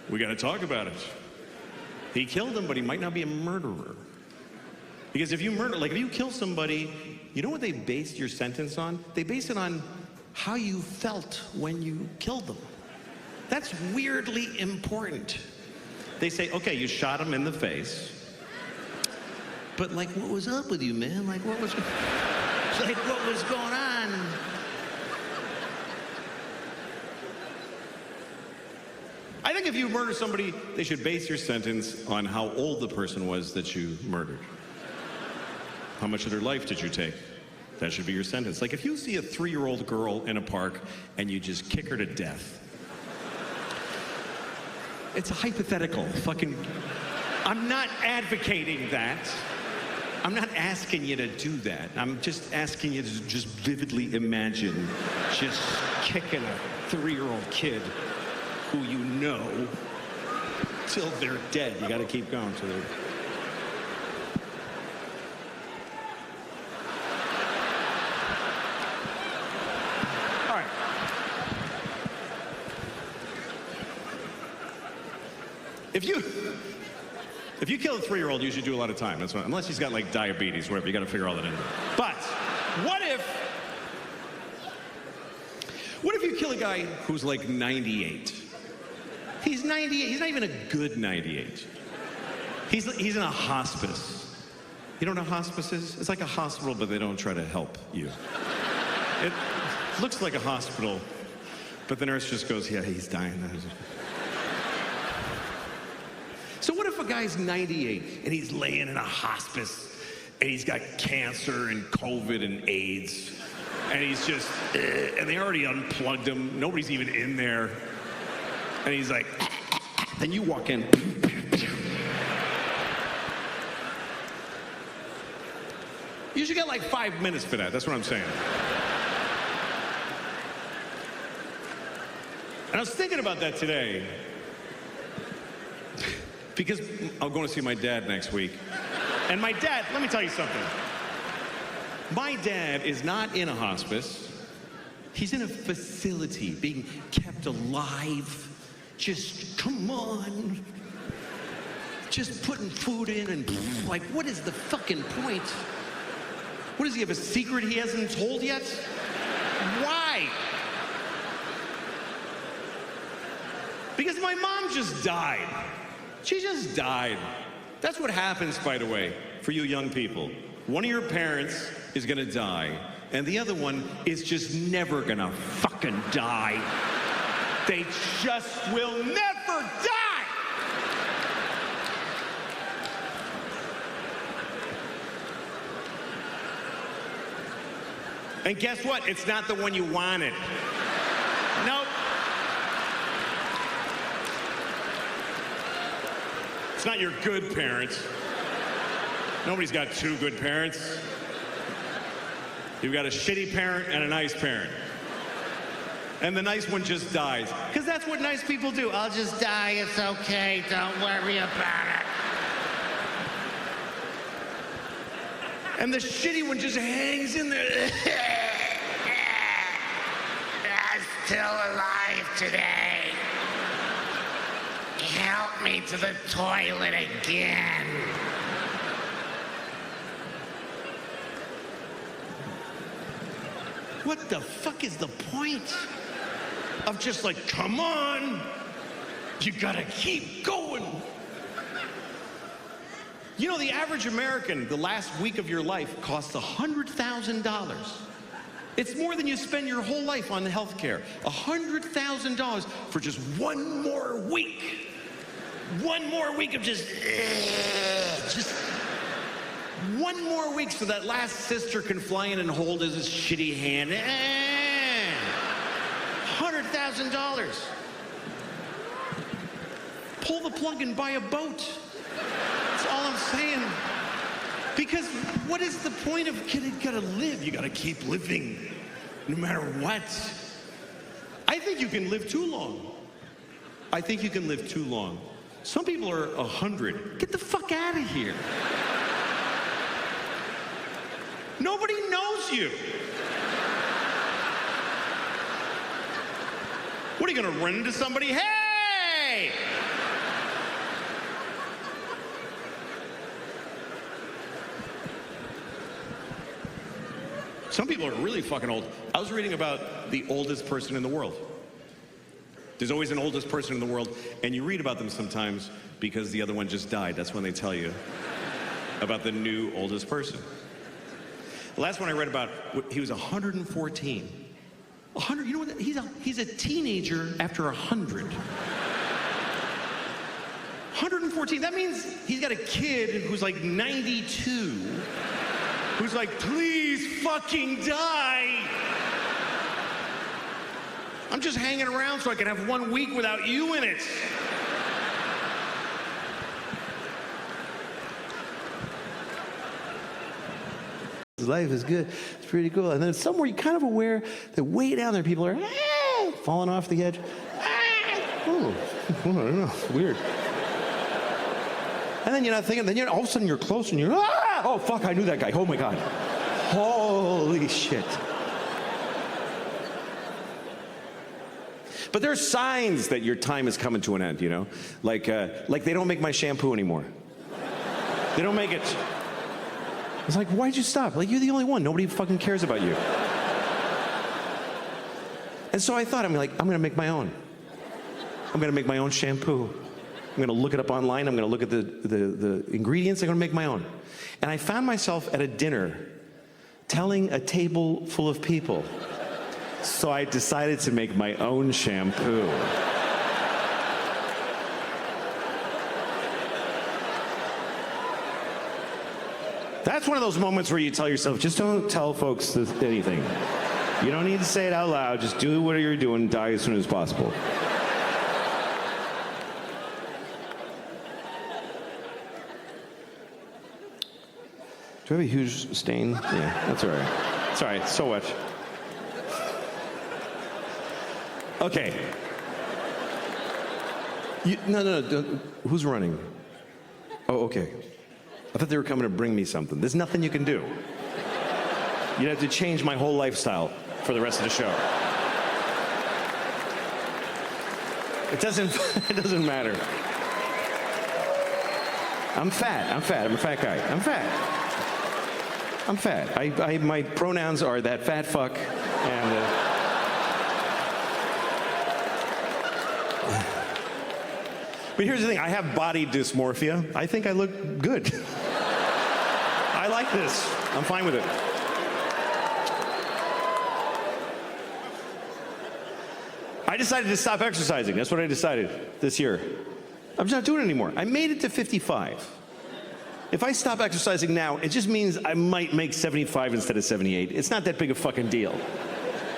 We got to talk about it. He killed him, but he might not be a murderer. Because if you murder, like if you kill somebody, you know what they based your sentence on? They base it on how you felt when you killed them. That's weirdly important. They say, okay, you shot him in the face, but like, what was up with you, man? Like, what was going on? I think if you murder somebody, they should base your sentence on how old the person was that you murdered. How much of their life did you take? That should be your sentence. Like if you see a 3-year-old girl in a park and you just kick her to death. It's a hypothetical. I'm not advocating that. I'm not asking you to do that. I'm just asking you to just vividly imagine just kicking a 3-year-old kid who you know till they're dead. You got to keep going till they're... If you kill a 3-year-old, you should do a lot of time. That's what, unless he's got like diabetes, whatever, you got to figure all that in. But what if you kill a guy who's like 98? He's 98. He's not even a good 98. He's in a hospice. You know what a hospice is? It's like a hospital, but they don't try to help you. It looks like a hospital, but the nurse just goes, yeah, he's dying. So what if a guy's 98 and he's laying in a hospice and he's got cancer and COVID and AIDS and he's just, and they already unplugged him, nobody's even in there, and he's like, then you walk in. You should get like 5 minutes for that, that's what I'm saying. And I was thinking about that today. Because I'm going to see my dad next week. And my dad, let me tell you something. My dad is not in a hospice. He's in a facility being kept alive. Just, come on. Just putting food in and like, what is the fucking point? What, does he have a secret he hasn't told yet? Why? Because my mom just died. She just died. That's what happens, by the way, for you young people. One of your parents is gonna die, and the other one is just never gonna fucking die. They just will never die! And guess what? It's not the one you wanted. Nope. It's not your good parents. Nobody's got 2 good parents. You've got a shitty parent and a nice parent. And the nice one just dies. Because that's what nice people do. I'll just die, it's okay, don't worry about it. And the shitty one just hangs in there. I'm still alive today. Help me to the toilet again. What the fuck is the point of just like, come on, you gotta keep going. You know, the average American, the last week of your life costs $100,000. It's more than you spend your whole life on healthcare. $100,000 for just one more week. One more week of just one more week so that last sister can fly in and hold his shitty hand. $100,000. Pull the plug and buy a boat. That's all I'm saying. Because what is the point of you gotta live? You gotta keep living, no matter what. I think you can live too long. I think you can live too long. Some people are 100. Get the fuck out of here. Nobody knows you. What, are you gonna run into somebody? Hey! Some people are really fucking old. I was reading about the oldest person in the world. There's always an oldest person in the world, and you read about them sometimes because the other one just died. That's when they tell you about the new oldest person. The last one I read about, he was 114. 100, you know what? He's a teenager after 100. 114, that means he's got a kid who's like 92, who's like, please fucking die. I'm just hanging around so I can have 1 week without you in it. Life is good. It's pretty cool. And then somewhere you're kind of aware that way down there people are falling off the edge. Oh, I don't know. It's weird. And then you're not thinking, then all of a sudden you're close and you're, oh, fuck, I knew that guy. Oh, my God. Holy shit. But there are signs that your time is coming to an end, you know? Like they don't make my shampoo anymore. They don't make it. It's like, why'd you stop? Like, you're the only one. Nobody fucking cares about you. And so I thought, I'm gonna make my own. I'm gonna make my own shampoo. I'm gonna look it up online. I'm gonna look at the ingredients. I'm gonna make my own. And I found myself at a dinner telling a table full of people. So I decided to make my own shampoo. That's one of those moments where you tell yourself, just don't tell folks anything. You don't need to say it out loud. Just do what you're doing and die as soon as possible. Do I have a huge stain? Yeah, that's all right. It's all right. So what? Okay. No. Who's running? Oh, okay. I thought they were coming to bring me something. There's nothing you can do. You'd have to change my whole lifestyle for the rest of the show. It doesn't matter. I'm fat. I'm a fat guy. I'm fat. My pronouns are that fat fuck and... But here's the thing, I have body dysmorphia. I think I look good. I like this. I'm fine with it. I decided to stop exercising. That's what I decided this year. I'm just not doing it anymore. I made it to 55. If I stop exercising now, it just means I might make 75 instead of 78. It's not that big a fucking deal.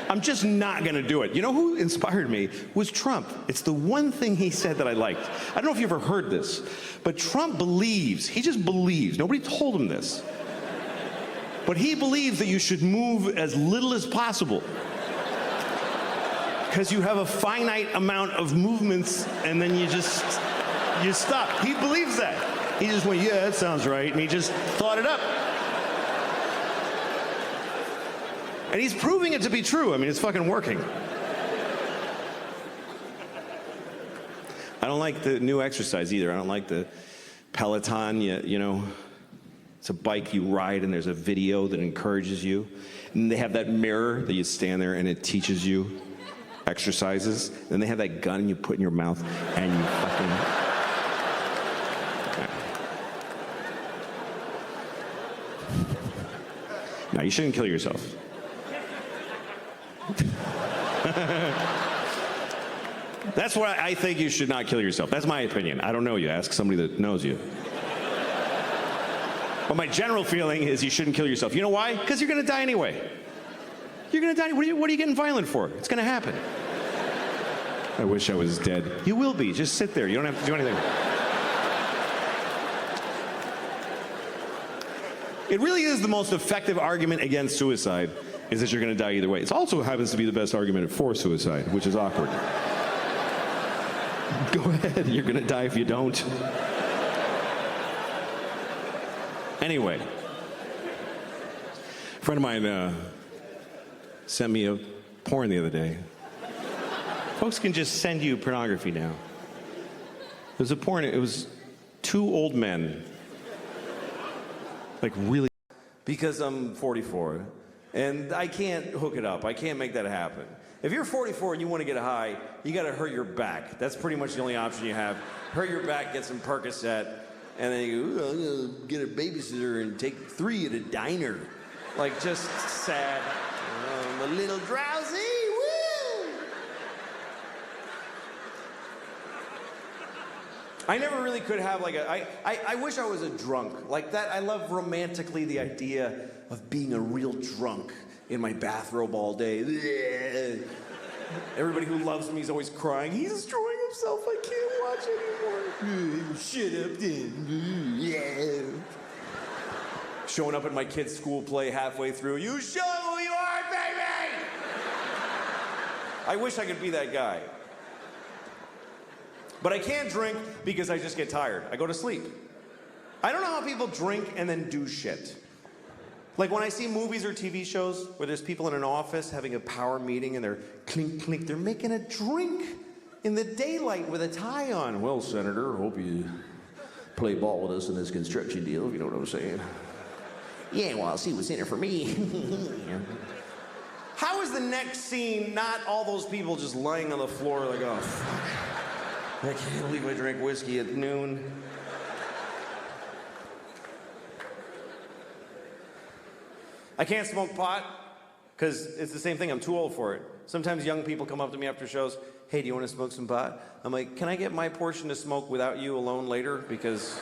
I'm just not gonna do it. You know who inspired me was Trump. It's the one thing he said that I liked. I don't know if you ever heard this, but Trump believes, he just believes, nobody told him this, but he believes that you should move as little as possible because you have a finite amount of movements and then you stop. He believes that. He just went, yeah, that sounds right, and he just thought it up. And he's proving it to be true. I mean, it's fucking working. I don't like the new exercise either. I don't like the Peloton, you know. It's a bike you ride and there's a video that encourages you. And they have that mirror that you stand there and it teaches you exercises. Then they have that gun you put in your mouth and you fucking... No, you shouldn't kill yourself. That's why I think you should not kill yourself. That's my opinion. I don't know you. Ask somebody that knows you. But my general feeling is you shouldn't kill yourself. You know why? Because you're going to die anyway. You're going to die. What are you getting violent for? It's going to happen. I wish I was dead. You will be. Just sit there. You don't have to do anything. It really is the most effective argument against suicide, is that you're going to die either way. It also happens to be the best argument for suicide, which is awkward. Go ahead, you're going to die if you don't. Anyway, a friend of mine sent me a porn the other day. Folks can just send you pornography now. It was a porn, it was two old men. Like really, because I'm 44, And I can't hook it up. I can't make that happen. If you're 44 and you want to get high, you got to hurt your back. That's pretty much the only option you have. Hurt your back, get some Percocet, and then you go, I'm gonna get a babysitter and take 3 at a diner. Like, just sad. I'm a little drowsy. Woo! I never really could have like I wish I was a drunk. Like that, I love romantically the idea of being a real drunk in my bathrobe all day. Everybody who loves me is always crying. He's destroying himself. I can't watch anymore. Shut up then. Showing up at my kid's school play halfway through. You show who you are, baby! I wish I could be that guy. But I can't drink because I just get tired. I go to sleep. I don't know how people drink and then do shit. Like when I see movies or TV shows where there's people in an office having a power meeting and they're clink, clink, they're making a drink in the daylight with a tie on. Well, Senator, hope you play ball with us in this construction deal, if you know what I'm saying. Yeah, well, I'll see what's in it for me. How is the next scene not all those people just lying on the floor like, oh, fuck. I can't believe I drank whiskey at noon. I can't smoke pot because it's the same thing. I'm too old for it. Sometimes young people come up to me after shows. Hey, do you want to smoke some pot? I'm like, can I get my portion to smoke without you alone later? Because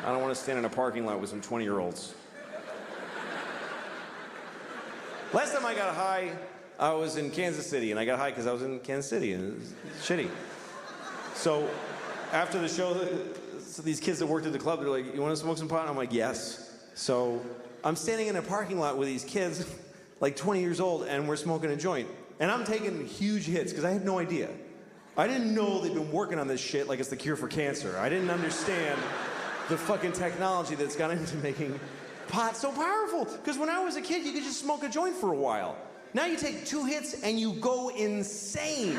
I don't want to stand in a parking lot with some 20-year-olds. Last time I got high, I was in Kansas City, and I got high because I was in Kansas City, and it was shitty. So after the show, so these kids that worked at the club, they're like, you want to smoke some pot? And I'm like, yes. So I'm standing in a parking lot with these kids, like 20 years old, and we're smoking a joint. And I'm taking huge hits because I had no idea. I didn't know they'd been working on this shit like it's the cure for cancer. I didn't understand the fucking technology that's gone into making pot so powerful. Because when I was a kid, you could just smoke a joint for a while. Now you take 2 hits and you go insane.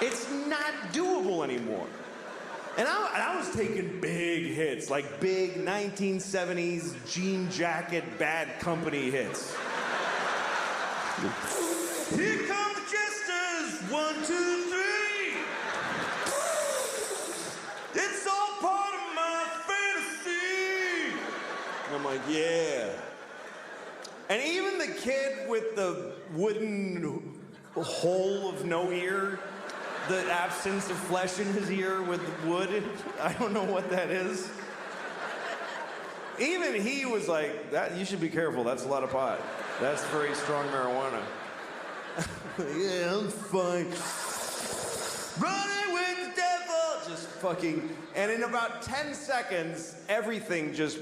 It's not doable anymore. And I was taking big hits, like big 1970s jean jacket, Bad Company hits. Here come the jesters, 1, 2, 3. It's all part of my fantasy. And I'm like, yeah. And even the kid with the wooden hole of no ear, the absence of flesh in his ear with wood, I don't know what that is. Even he was like, "That you should be careful, that's a lot of pot. That's very strong marijuana." Yeah, I'm fine. Running with the devil! Just fucking, and in about 10 seconds, everything just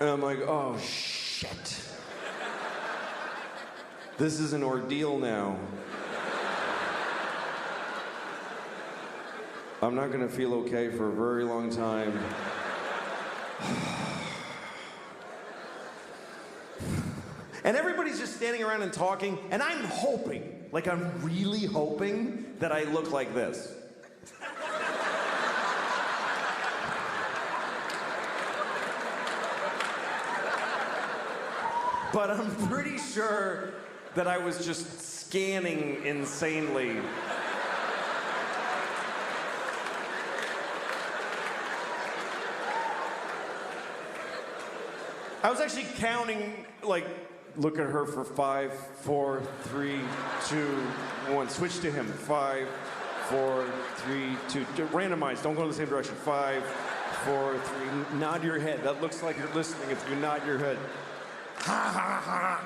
and I'm like, oh shit. This is an ordeal now. I'm not gonna feel okay for a very long time. And everybody's just standing around and talking, and I'm hoping, like I'm really hoping that I look like this. But I'm pretty sure that I was just scanning insanely. I was actually counting, like, look at her for 5, 4, 3, 2, 1. Switch to him. 5, 4, 3, 2. Randomize. Don't go in the same direction. 5, 4, 3. Nod your head. That looks like you're listening if you nod your head. Ha ha ha.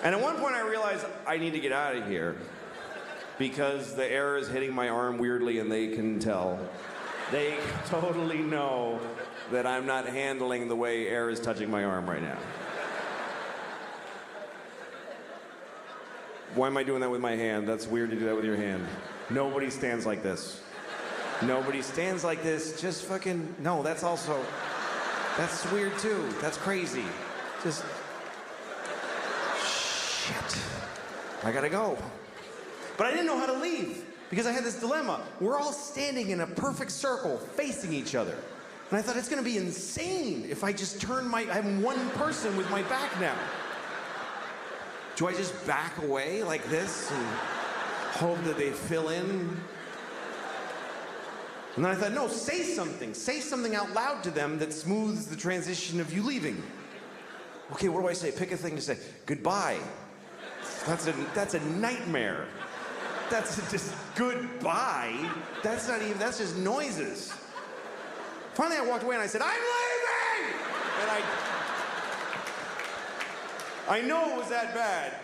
And at one point I realized I need to get out of here because the air is hitting my arm weirdly and they can tell. They totally know that I'm not handling the way air is touching my arm right now. Why am I doing that with my hand? That's weird to do that with your hand. Nobody stands like this. Nobody stands like this. Just fucking, no, that's also, that's weird too. That's crazy. Just, shit. I gotta go. But I didn't know how to leave. because I had this dilemma. We're all standing in a perfect circle facing each other. And I thought, it's gonna be insane if I just I'm one person with my back now. Do I just back away like this and hope that they fill in? And then I thought, no, say something. Say something out loud to them that smooths the transition of you leaving. Okay, what do I say? Pick a thing to say. Goodbye. That's a nightmare. That's just goodbye. That's just noises. Finally, I walked away and I said, I'm leaving! And I know it was that bad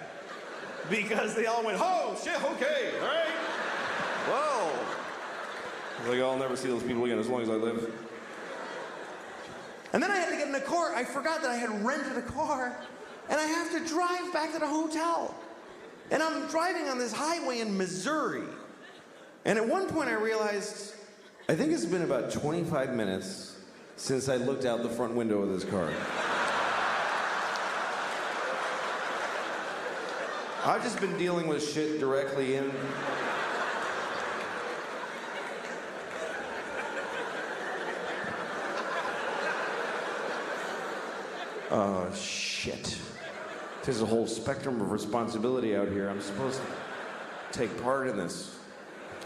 because they all went, oh, shit, okay, all right. Whoa. I was like, I'll never see those people again as long as I live. And then I had to get in a car. I forgot that I had rented a car, and I have to drive back to the hotel. And I'm driving on this highway in Missouri. And at one point I realized, I think it's been about 25 minutes since I looked out the front window of this car. I've just been dealing with shit directly in. Oh, shit. There's a whole spectrum of responsibility out here. I'm supposed to take part in this.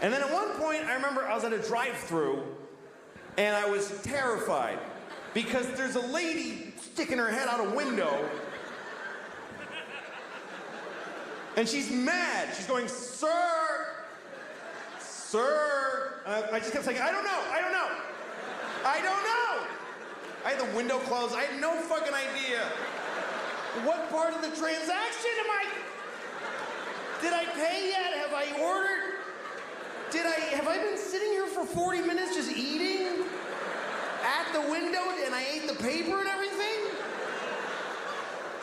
And then at one point, I remember I was at a drive-thru, and I was terrified because there's a lady sticking her head out a window, and she's mad. She's going, sir, sir. I just kept saying, I don't know, I don't know, I don't know. I had the window closed. I had no fucking idea. What part of the transaction did I pay yet? Have I ordered? Have I been sitting here for 40 minutes just eating at the window and I ate the paper and everything?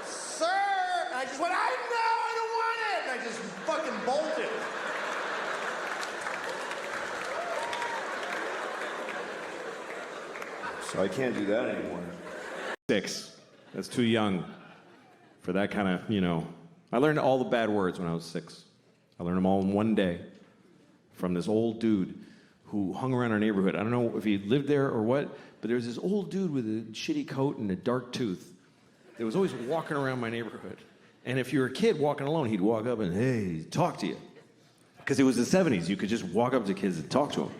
Sir! And I just went, I don't want it! And I just fucking bolted. So I can't do that anymore. 6. That's too young for that kind of, I learned all the bad words when I was 6. I learned them all in one day from this old dude who hung around our neighborhood. I don't know if he lived there or what, but there was this old dude with a shitty coat and a dark tooth that was always walking around my neighborhood. And if you were a kid walking alone, he'd walk up and, hey, talk to you. Because it was the 70s. You could just walk up to kids and talk to them.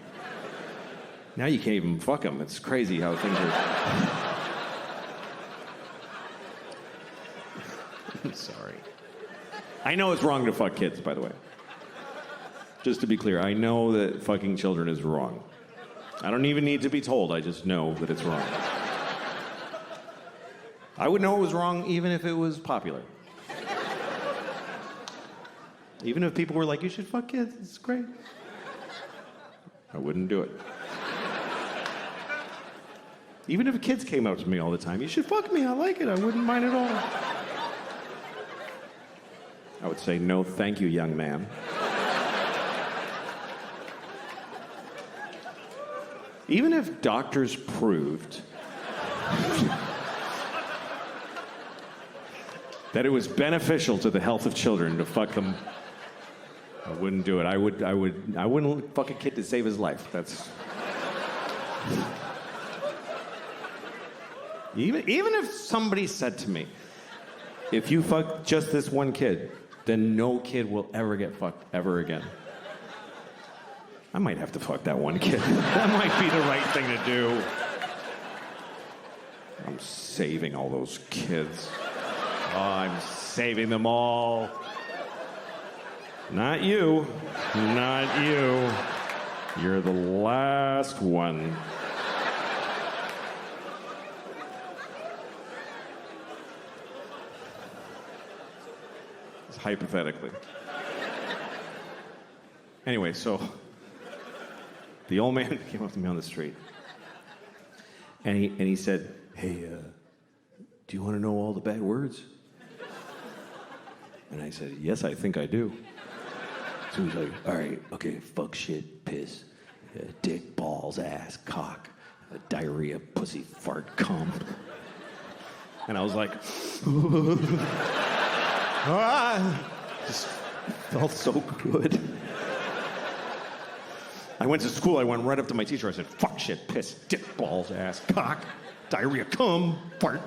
Now you can't even fuck them. It's crazy how things are. I'm sorry. I know it's wrong to fuck kids, by the way. Just to be clear, I know that fucking children is wrong. I don't even need to be told. I just know that it's wrong. I would know it was wrong even if it was popular. Even if people were like, you should fuck kids, it's great. I wouldn't do it. Even if kids came up to me all the time, you should fuck me, I like it, I wouldn't mind at all. I would say, no, thank you, young man. Even if doctors proved that it was beneficial to the health of children to fuck them, I wouldn't do it. I wouldn't fuck a kid to save his life. That's... Even if somebody said to me, if you fuck just this one kid, then no kid will ever get fucked ever again. I might have to fuck that one kid. That might be the right thing to do. I'm saving all those kids. Oh, I'm saving them all. Not you. Not you. You're the last one. Hypothetically. Anyway, so the old man came up to me on the street, and he said, hey, do you want to know all the bad words? And I said, yes, I think I do. So he's like, all right, okay, fuck, shit, piss, dick, balls, ass, cock, diarrhea, pussy, fart, cum. And I was like, just felt so good. I went to school, I went right up to my teacher, I said, fuck, shit, piss, dick, balls, ass, cock, diarrhea, cum, fart.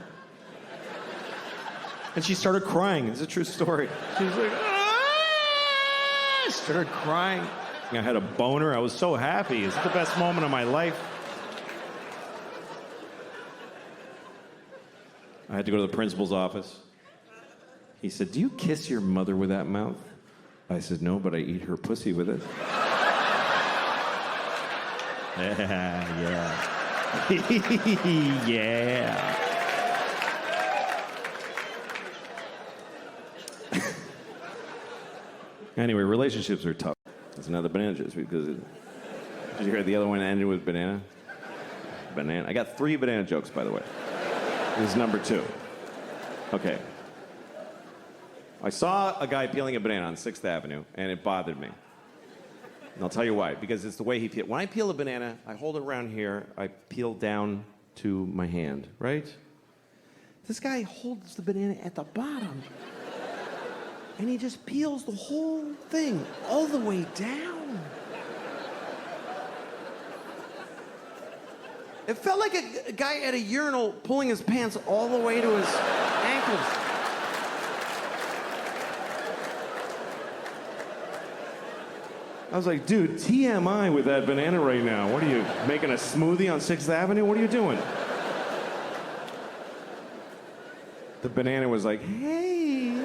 And she started crying. It's a true story. She was like, ah! Started crying. I had a boner. I was so happy. It's the best moment of my life. I had to go to the principal's office. He said, do you kiss your mother with that mouth? I said, no, but I eat her pussy with it. Yeah. Yeah. Anyway, relationships are tough. That's another banana juice because did you hear the other one ended with banana? Banana. I got 3 banana jokes, by the way. This is number 2. Okay. I saw a guy peeling a banana on 6th Avenue, and it bothered me. And I'll tell you why. Because it's the way he peeled. When I peel a banana, I hold it around here. I peel down to my hand, right? This guy holds the banana at the bottom. And he just peels the whole thing all the way down. It felt like a guy at a urinal pulling his pants all the way to his ankles. I was like, dude, TMI with that banana right now. What are you, making a smoothie on 6th Avenue? What are you doing? The banana was like, hey.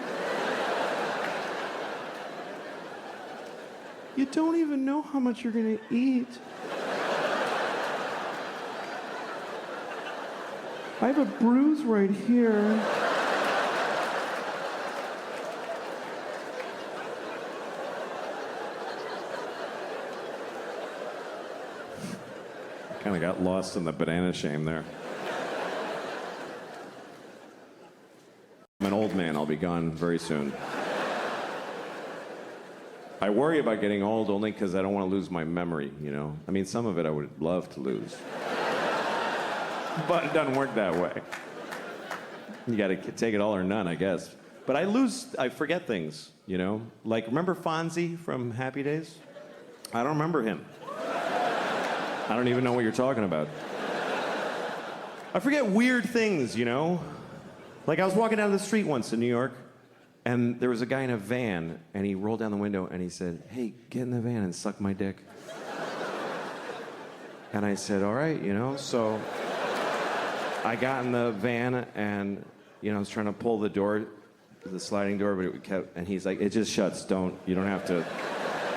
You don't even know how much you're gonna eat. I have a bruise right here. Kind of got lost in the banana shame there. I'm an old man. I'll be gone very soon. I worry about getting old only because I don't want to lose my memory, you know? I mean, some of it I would love to lose. But it doesn't work that way. You got to take it all or none, I guess. But I forget things, you know? Like, remember Fonzie from Happy Days? I don't remember him. I don't even know what you're talking about. I forget weird things, you know? Like, I was walking down the street once in New York, and there was a guy in a van, and he rolled down the window, and he said, hey, get in the van and suck my dick. And I said, all right, you know? So I got in the van, and, you know, I was trying to pull the door, the sliding door, but it kept, and he's like, it just shuts, you don't have to.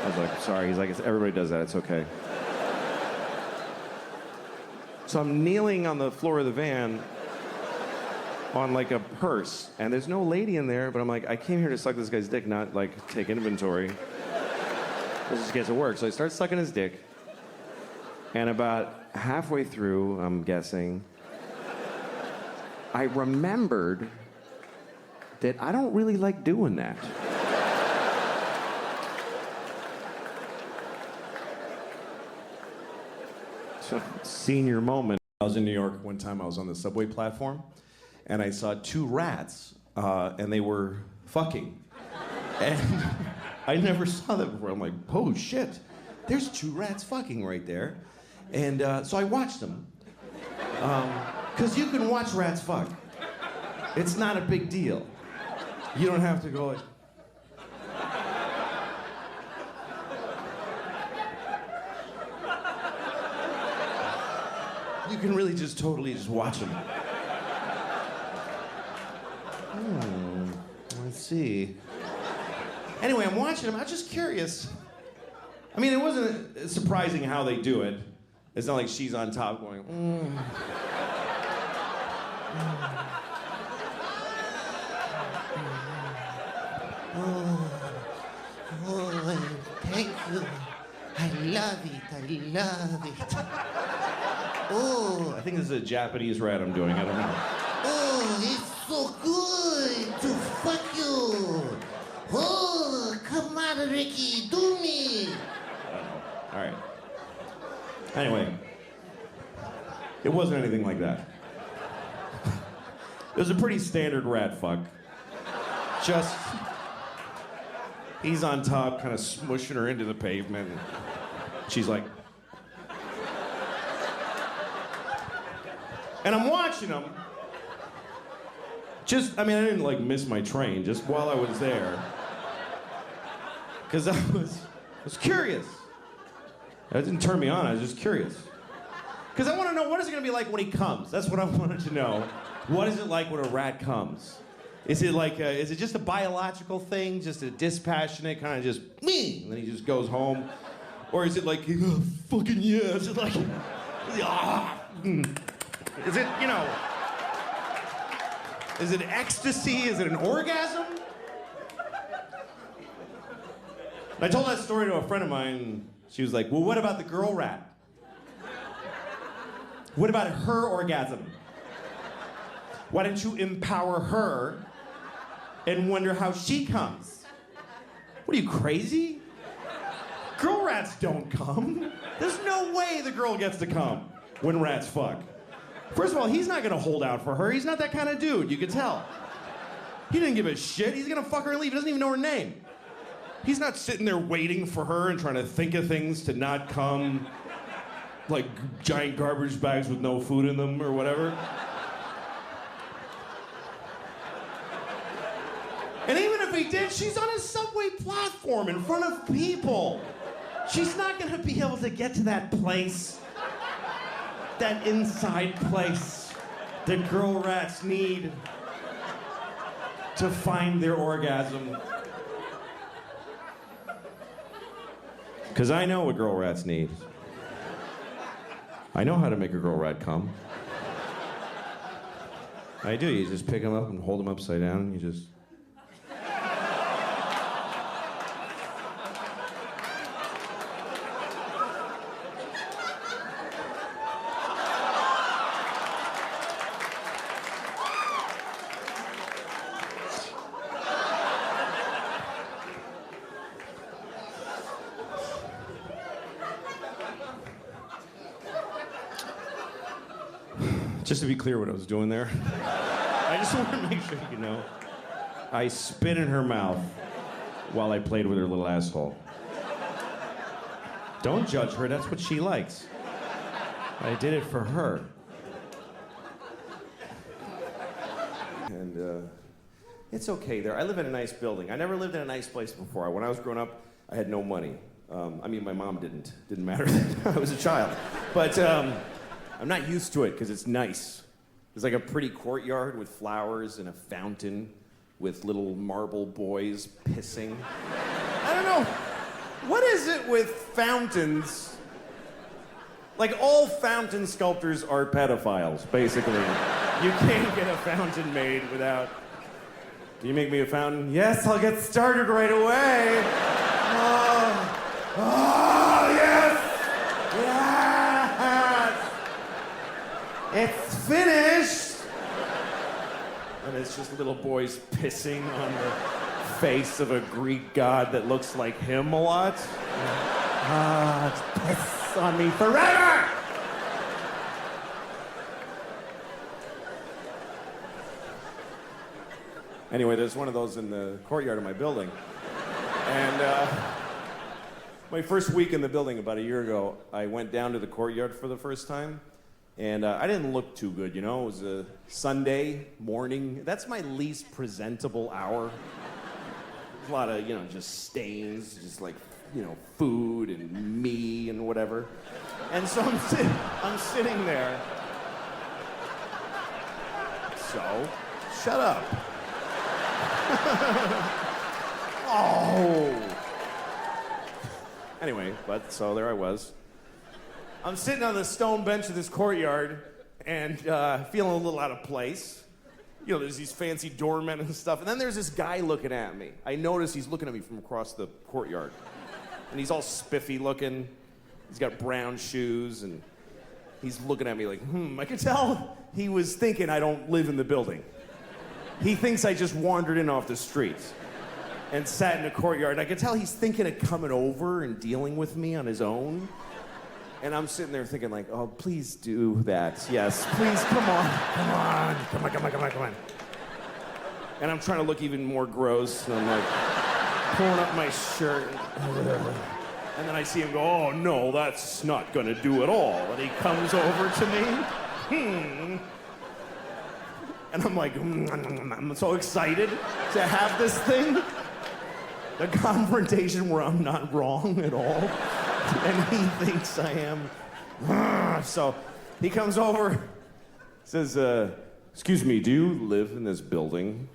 I was like, sorry. He's like, everybody does that, it's okay. So I'm kneeling on the floor of the van on like a purse, and there's no lady in there, but I'm like, I came here to suck this guy's dick, not like take inventory. Let's just get to work. So I start sucking his dick, and about halfway through, I'm guessing, I remembered that I don't really like doing that. So, senior moment. I was in New York one time. I was on the subway platform, and I saw 2 rats, and they were fucking. And I never saw that before. I'm like, oh shit, there's 2 rats fucking right there. And so I watched them. Because you can watch rats fuck. It's not a big deal. You don't have to go like... You can really just totally just watch them. Let's see. Anyway, I'm watching them. I'm just curious. I mean, it wasn't surprising how they do it. It's not like she's on top going, Thank you. I love it. I love it. Oh. I think this is a Japanese rat I'm doing. I don't know. Oh, it's so good to fuck you. Oh, come on, Ricky, do me. I don't know. All right. Anyway, it wasn't anything like that. It was a pretty standard rat fuck. Just, he's on top, kind of smushing her into the pavement. She's like, And I'm watching them. I didn't like miss my train, just while I was there. Because I was curious. That didn't turn me on, I was just curious. Because I want to know, what is it going to be like when he comes? That's what I wanted to know. What is it like when a rat comes? Is it just a biological thing, just a dispassionate kind of just, me, and then he just goes home? Or is it like, oh, fucking yeah, is it like, is it, is it ecstasy? Is it an orgasm? I told that story to a friend of mine. She was like, well, what about the girl rat? What about her orgasm? Why don't you empower her and wonder how she comes? What are you, crazy? Girl rats don't come. There's no way the girl gets to come when rats fuck. First of all, he's not gonna hold out for her. He's not that kind of dude, you can tell. He didn't give a shit. He's gonna fuck her and leave. He doesn't even know her name. He's not sitting there waiting for her and trying to think of things to not come, like giant garbage bags with no food in them or whatever. And even if he did, she's on a subway platform in front of people. She's not gonna be able to get to that place, that inside place that girl rats need to find their orgasm. Because I know what girl rats need. I know how to make a girl rat come. I do. You just pick them up and hold them upside down, and you just... Just to be clear what I was doing there, I just want to make sure you know. I spit in her mouth while I played with her little asshole. Don't judge her, that's what she likes. I did it for her. And it's okay there. I live in a nice building. I never lived in a nice place before. When I was growing up, I had no money. My mom didn't. Didn't matter. I was a child. But I'm not used to it because it's nice. There's like a pretty courtyard with flowers and a fountain with little marble boys pissing. I don't know. What is it with fountains? Like all fountain sculptors are pedophiles, basically. You can't get a fountain made without... Can you make me a fountain? Yes, I'll get started right away. Oh, yes! Yes! It's finished! And it's just little boys pissing on the face of a Greek god that looks like him a lot. It's piss on me forever! Anyway, there's one of those in the courtyard of my building. And my first week in the building about a year ago, I went down to the courtyard for the first time. And I didn't look too good, you know? It was a Sunday morning. That's my least presentable hour. There's a lot of, just stains, just like, food and me and whatever. And so I'm sitting there. So, shut up. Oh. Anyway, so there I was. I'm sitting on the stone bench of this courtyard and feeling a little out of place. There's these fancy doormen and stuff. And then there's this guy looking at me. I notice he's looking at me from across the courtyard. And he's all spiffy looking. He's got brown shoes and he's looking at me like, I could tell he was thinking I don't live in the building. He thinks I just wandered in off the street and sat in the courtyard. I could tell he's thinking of coming over and dealing with me on his own. And I'm sitting there thinking like, oh, please do that. Yes, please, come on. And I'm trying to look even more gross. And I'm like pulling up my shirt. And then I see him go, oh, no, that's not gonna do at all. And he comes over to me. And I'm like, I'm so excited to have this thing. The confrontation where I'm not wrong at all. And he thinks I am. So he comes over, says, excuse me, do you live in this building?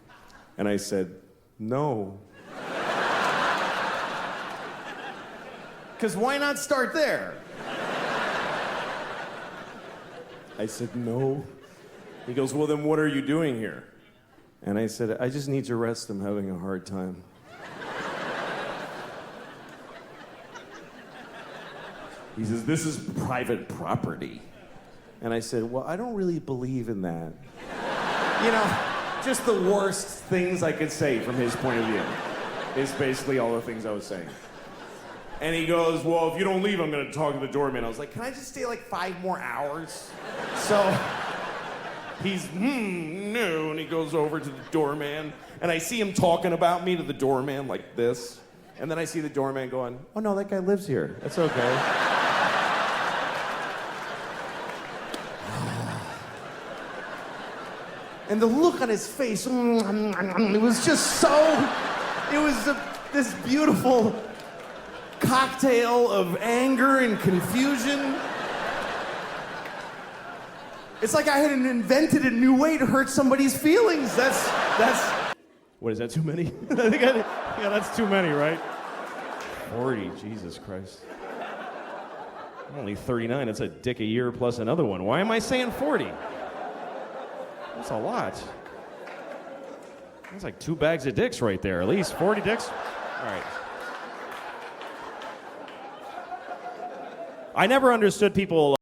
And I said, no. Because why not start there? I said, no. He goes, well, then what are you doing here? And I said, I just need to rest. I'm having a hard time. He says, this is private property. And I said, well, I don't really believe in that. You know, just the worst things I could say from his point of view is basically all the things I was saying. And he goes, well, if you don't leave, I'm gonna talk to the doorman. I was like, can I just stay like 5 more hours? So he's, no, and he goes over to the doorman, and I see him talking about me to the doorman like this. And then I see the doorman going, oh no, that guy lives here. That's okay. And the look on his face, it was just so, it was this beautiful cocktail of anger and confusion. It's like I had invented a new way to hurt somebody's feelings. That's, what is that, too many? Yeah, that's too many, right? 40, Jesus Christ. I'm only 39, that's a dick a year plus another one. Why am I saying 40? That's a lot. That's like 2 bags of dicks right there, at least 40 dicks. All right. I never understood people